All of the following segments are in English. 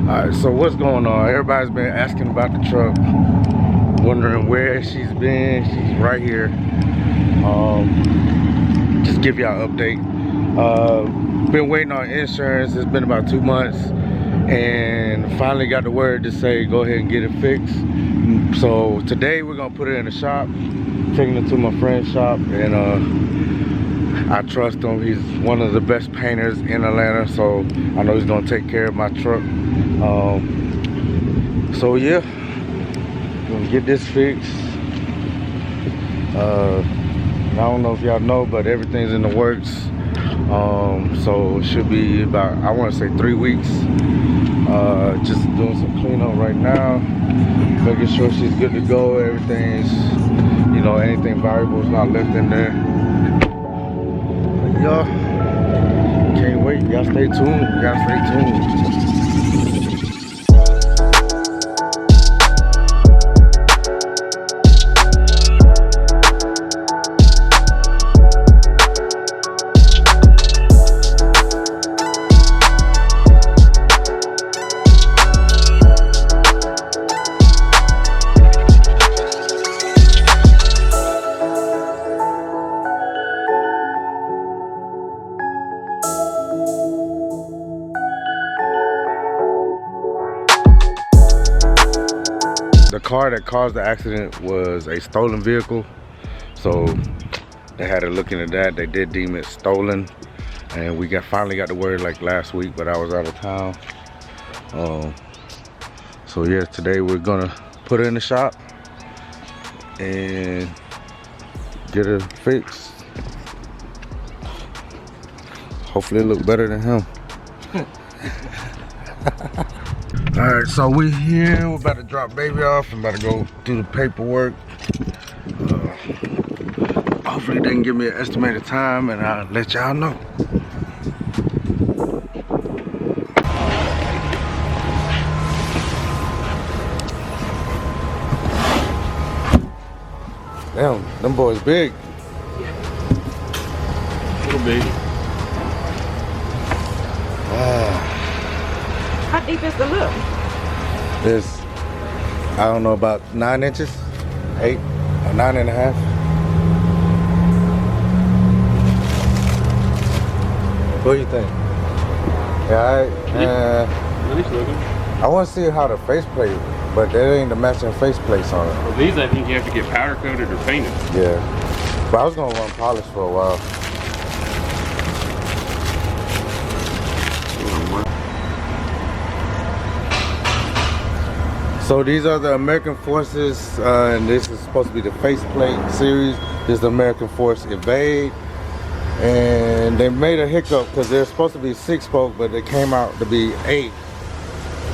Alright, so what's going on? Everybody's been asking about the truck, wondering where she's been. She's right here. Just give y'all an update. Been waiting on insurance. It's been about 2 months, and finally got the word to say go ahead and get it fixed. So today we're gonna put it in the shop, taking it to my friend's shop, and I trust him. He's one of the best painters in Atlanta, so I know he's gonna take care of my truck. So yeah, gonna get this fixed. I don't know if y'all know, but everything's in the works. So it should be about, I want to say 3 weeks. Just doing some cleanup right now, making sure she's good to go. Everything's, you know, anything valuable is not left in there. Y'all can't wait. Y'all stay tuned. Y'all stay tuned. The car that caused the accident was a stolen vehicle, so they had to look into that. They did deem it stolen, and we finally got the word like last week, but I was out of town. So yeah, today we're gonna put it in the shop and get it fixed. Hopefully it look better than him. Alright, so we're here. We're about to drop baby off. I'm about to go do the paperwork. Hopefully they can give me an estimated time, and I'll let y'all know. Damn, them boys big. A little big. How deep is the lip? It's, I don't know, about 9 inches, 8 or 9.5. What do you think? Yeah, Nice looking. I want to see how the faceplate, but there ain't the matching faceplates on it. Well, these I think you have to get powder coated or painted. Yeah, but I was gonna run polish for a while. So these are the American Forces, and this is supposed to be the faceplate series. This is the American Force Evade, and they made a hiccup because they're supposed to be 6-spoke, but they came out to be 8,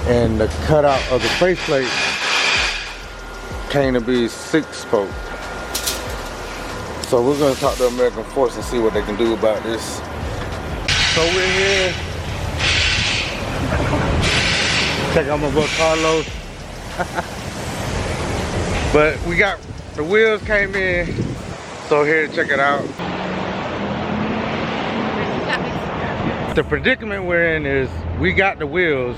and the cutout of the faceplate came to be 6-spoke. So we're gonna talk to American Force and see what they can do about this. So we're here. Check out my boy Carlos. But we got the wheels came in, so here to check it out. The predicament we're in is we got the wheels,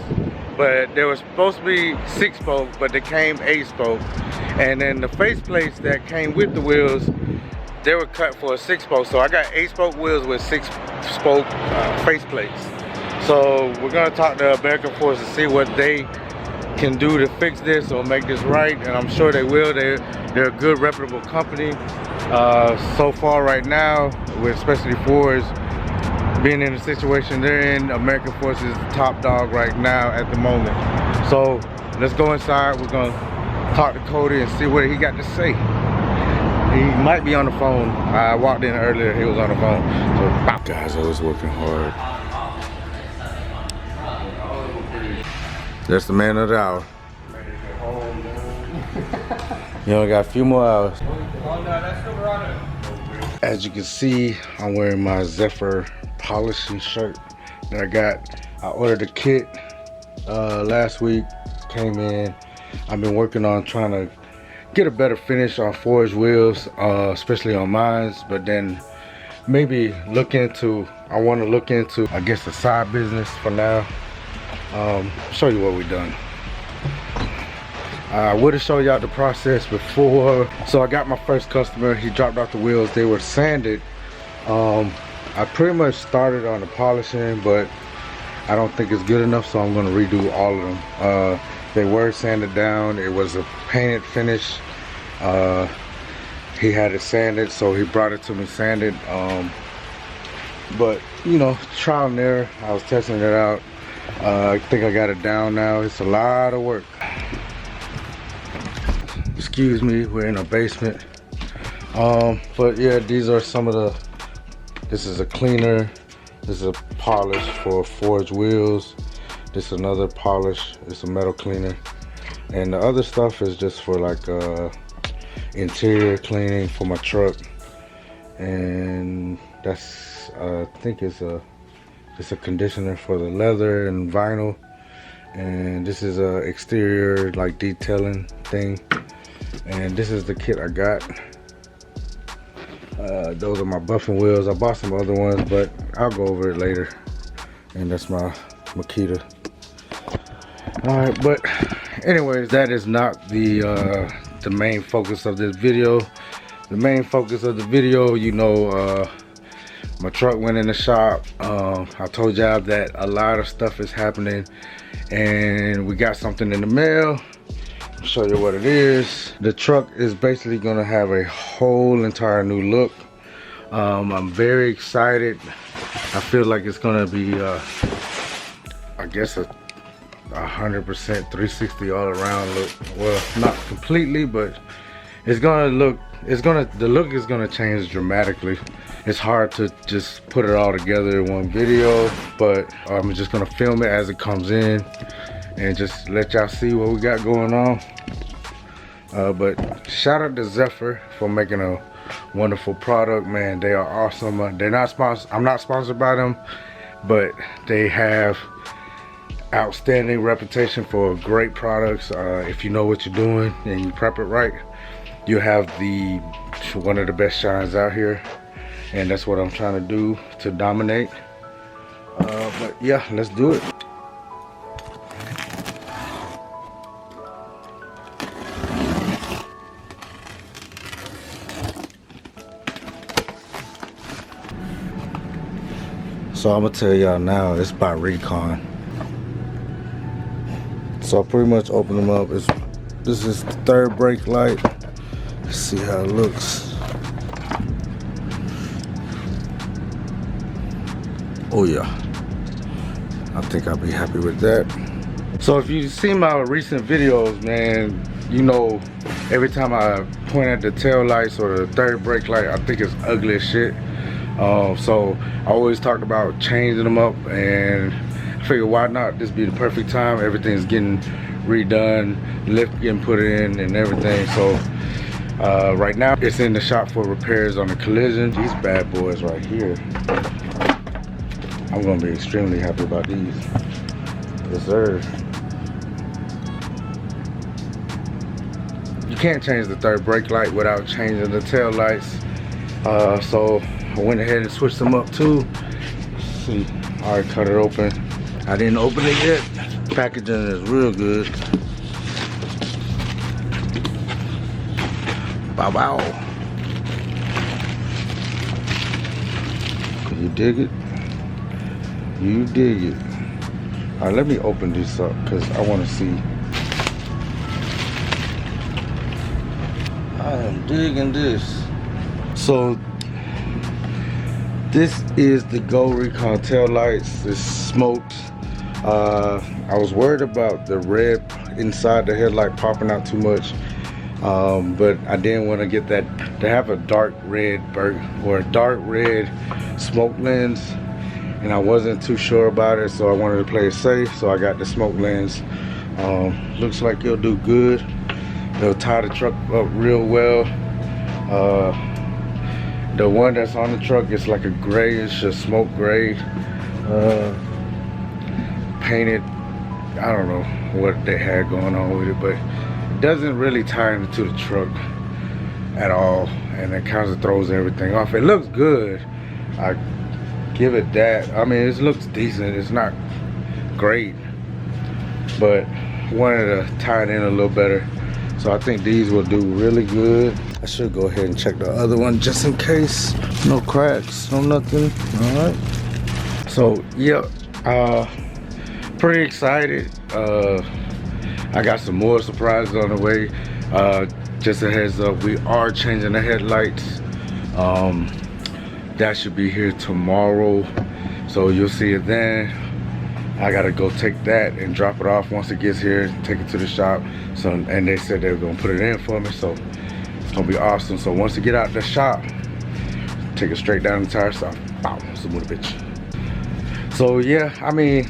but they were supposed to be 6-spoke, but they came 8-spoke, and then the faceplates that came with the wheels, they were cut for a 6-spoke. So I got 8-spoke wheels with 6-spoke faceplates. So we're gonna talk to American Force to see what they can do to fix this or make this right, and I'm sure they will. They're a good, reputable company. So far right now, with especially Fords being in the situation they're in, American Force is the top dog right now at the moment. So let's go inside. We're gonna talk to Cody and see what he got to say. He might be on the phone. I walked in earlier, he was on the phone. So guys, I was working hard. That's the man of the hour. You only got a few more hours. As you can see, I'm wearing my Zephyr polishing shirt that I got. I ordered a kit last week, came in. I've been working on trying to get a better finish on forged wheels, especially on mine, but then maybe I want to look into, I guess, a side business for now. show you what we done. I would have showed y'all the process before. So I got my first customer. He dropped off the wheels. They were sanded. I pretty much started on the polishing, but I don't think it's good enough, so I'm going to redo all of them. They were sanded down. It was a painted finish. He had it sanded, so he brought it to me sanded. But you know, trial and error. I was testing it out. I think I got it down now. It's a lot of work. Excuse me, we're in a basement. But yeah, these are some of the, this is a cleaner, this is a polish for forged wheels, this is another polish, it's a metal cleaner, and the other stuff is just for like interior cleaning for my truck. And that's I think it's a conditioner for the leather and vinyl, and this is a exterior like detailing thing. And this is the kit I got. Those are my buffing wheels. I bought some other ones, but I'll go over it later. And that's my Makita. Alright, but anyways, that is not the main focus of this video. The main focus of the video, you know, my truck went in the shop. I told y'all that a lot of stuff is happening, and we got something in the mail. I'll show you what it is. The truck is basically gonna have a whole entire new look. I'm very excited. I feel like it's gonna be I guess a 100% 360 all around look. Well, not completely, but it's gonna look, the look is gonna change dramatically. It's hard to just put it all together in one video, but I'm just gonna film it as it comes in and just let y'all see what we got going on. But shout out to Zephyr for making a wonderful product, man. They are awesome. They're not sponsored. I'm not sponsored by them, but they have outstanding reputation for great products. If you know what you're doing and you prep it right, you have one of the best shines out here, and that's what I'm trying to do to dominate. But yeah, let's do it. So I'm gonna tell y'all now, it's by Recon. So I pretty much open them up. This is the third brake light. Let's see how it looks. Oh yeah, I think I'll be happy with that. So if you've seen my recent videos, man, you know every time I point at the tail lights or the third brake light, I think it's ugly as shit. So I always talked about changing them up, and I figured why not, this be the perfect time. Everything's getting redone, lift getting put in and everything. So right now it's in the shop for repairs on the collision. These bad boys right here, I'm gonna be extremely happy about these. Yes sir. You can't change the third brake light without changing the tail lights. So I went ahead and switched them up too. Let's see, I already cut it open. I didn't open it yet. Packaging is real good. Bow wow. You dig it? You dig it. All right, let me open this up because I want to see. I am digging this. So this is the Go Recon tail lights. This smokes. I was worried about the red inside the headlight popping out too much, but I didn't want to get that. They have a dark red or a dark red smoke lens, and I wasn't too sure about it, so I wanted to play it safe. So I got the smoke lens. Looks like it'll do good. It'll tie the truck up real well. The one that's on the truck is like a grayish, a smoke gray, painted. I don't know what they had going on with it, but it doesn't really tie into the truck at all, and it kind of throws everything off. It looks good, I give it that. I mean, it looks decent. It's not great, but wanted to tie it in a little better. So I think these will do really good. I should go ahead and check the other one just in case. No cracks, no nothing. All right. So yeah, pretty excited. I got some more surprises on the way. Just a heads up, we are changing the headlights. That should be here tomorrow, so you'll see it then. I gotta go take that and drop it off once it gets here, take it to the shop. So, and they said they were gonna put it in for me, so it's gonna be awesome. So once you get out the shop, take it straight down the tire stop. Bow, smooth bitch. So yeah, I mean,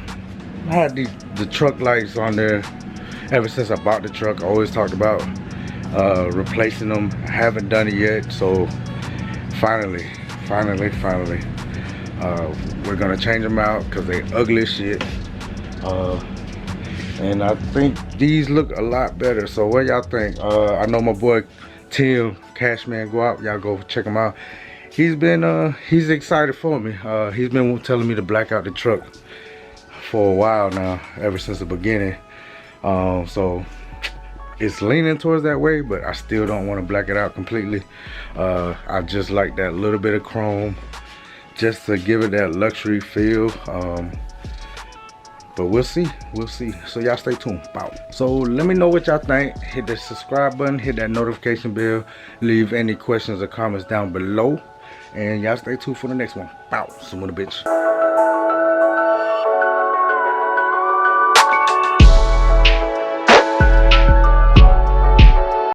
I had the truck lights on there ever since I bought the truck. I always talked about replacing them. I haven't done it yet, so finally, we're gonna change them out because they ugly as shit. And I think these look a lot better. So what y'all think? I know my boy Tim Cashman, go out, y'all go check him out. He's excited for me. He's been telling me to black out the truck for a while now, ever since the beginning. So it's leaning towards that way, but I still don't want to black it out completely. I just like that little bit of chrome just to give it that luxury feel. But we'll see. So y'all stay tuned. Bow. So let me know what y'all think. Hit the subscribe button, hit that notification bell, leave any questions or comments down below, and y'all stay tuned for the next one. Bow. Some of the bitch.